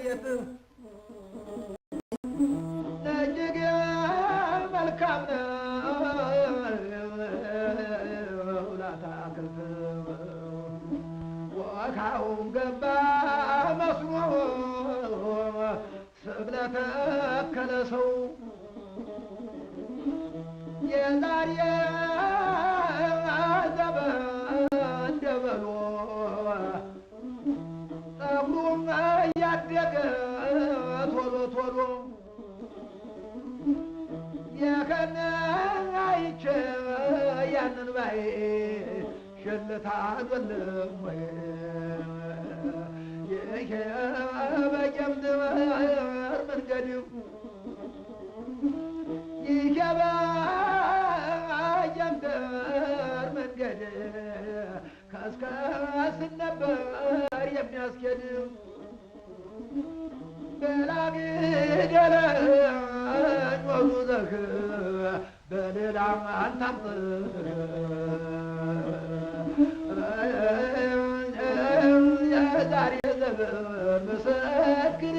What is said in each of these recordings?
መሬት እጅግ መልካም ነው ላታክልት ወካውም ገባ መስኖ ስለተከለ ሰው የዛሬ ዘመን ደበሎ ጠጉሩም እያደገ ቶሎ ቶሎ የከነ አይቼ ያንን ባይ ሸልታ አልወልም ወይ ይሄ በጀምድር መንገድ ይሄ በጀምድር መንገድ ከስከስን ነበር የሚያስኬድ በላግ ደለኝ ወጉዘህ በሌላ አንታምጥህ የዛሬ ዘመን ምስክር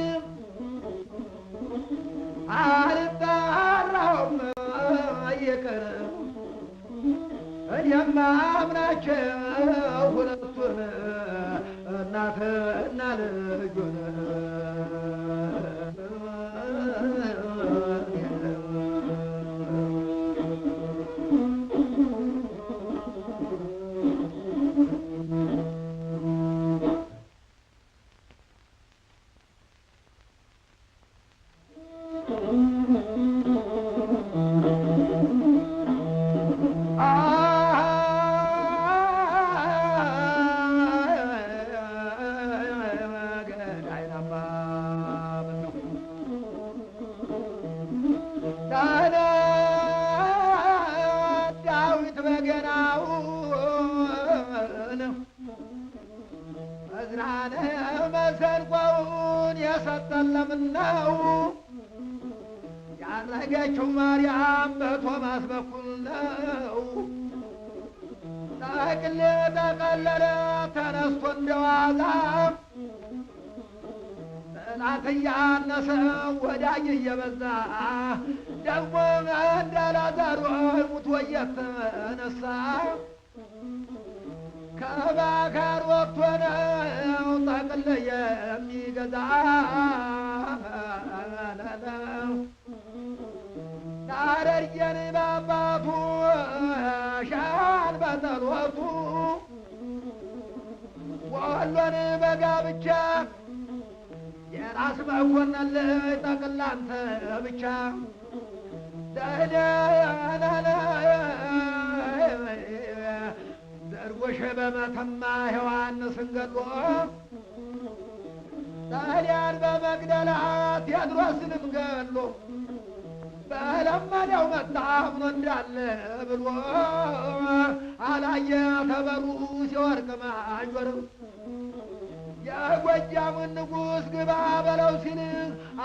አልጣራውም እየቀረ እኔማ አምናቸው ሁለቱን እናትና ልጁን ዳዊት በገናውን እዝራነ መሰንቆውን የሰጠን ለምነው ያረገችው ማርያም በቶማስ በኩል ነው። ጠቅል ጠቀለለ ተነስቶ እንደዋዛ ጠላት እያነሰ ወዳጅ እየበዛ ደግሞ እንዳላዛሩ ሙቶ እየተነሳ ከባካር ወጥቶ ነው ጠቅል የሚገዛ ናረርየን በአባቱ ሻን በጠሎቱ ወሎን በጋብቻ የራስ መኮንን ልጅ ጠቅላንተ ብቻ ደህደናነ ዘርጎሽ በመተማ ዮሐንስን ገድሎ ጣሊያን በመግደላ ቴዎድሮስንም ገድሎ በለመደው መጣ አምኖ እንዳለ ብሎ አላየ ተበሩ ሲወርቅ ማንጆር የጎጃሙን ንጉሥ ግባ በለው ሲል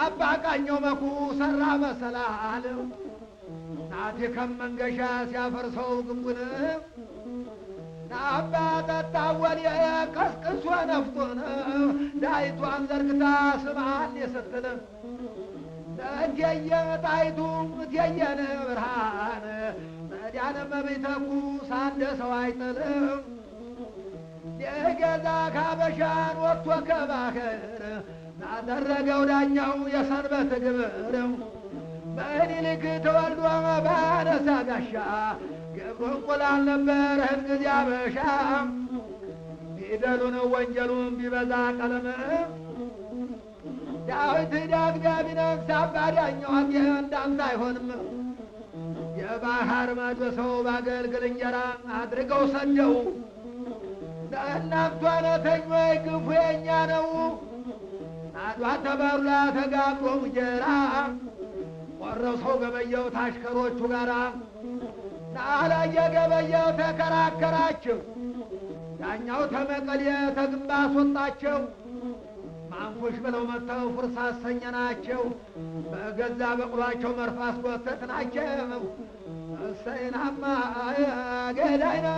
አባ ቃኘው መኩ ሰራ መሰላል ናቴ ከመንገሻ ሲያፈርሰው ግንቡን ናባ ጠጣወል ቀስቅሶ ነፍቶን ዳይቷን ዘርግታ ስምዓን የስትል እቴየ ጣይቱ እቴየን ብርሃን መድኃኔ መቤተኩ ሳንደ ሰው አይጥልም የገዛ ካበሻን ወጥቶ ከባህር ናደረገው ዳኛው የሰንበት ግብር በኒልክ ተወልዶ ባነሳ ጋሻ ገብሮ እንቁላል ነበር ህዝብ ያበሻ ፊደሉን ወንጀሉን ቢበዛ ቀለም ዳዊት ዳግዳሚ ነግስ አባዳኛው እንዳንተ አይሆንም የባህር ማዶ ሰው ባገልግል እንጀራ አድርገው ሰደው ለእናንቷ ነተኞ ግፉ የኛ ነው ናዷ ተበሩላ ተጋግሮ እንጀራ ቆረው ሰው ገበየው ታሽከሮቹ ጋራ ናላየ ገበየው ተከራከራቸው ዳኛው ተመቀሌ ተግንባ አስወጣቸው ማንኩሽ ብለው መጥተው ፍርስ አሰኘናቸው በገዛ በቅሏቸው መርፍ አስጎተትናቸው እሰይናማ ገዳይና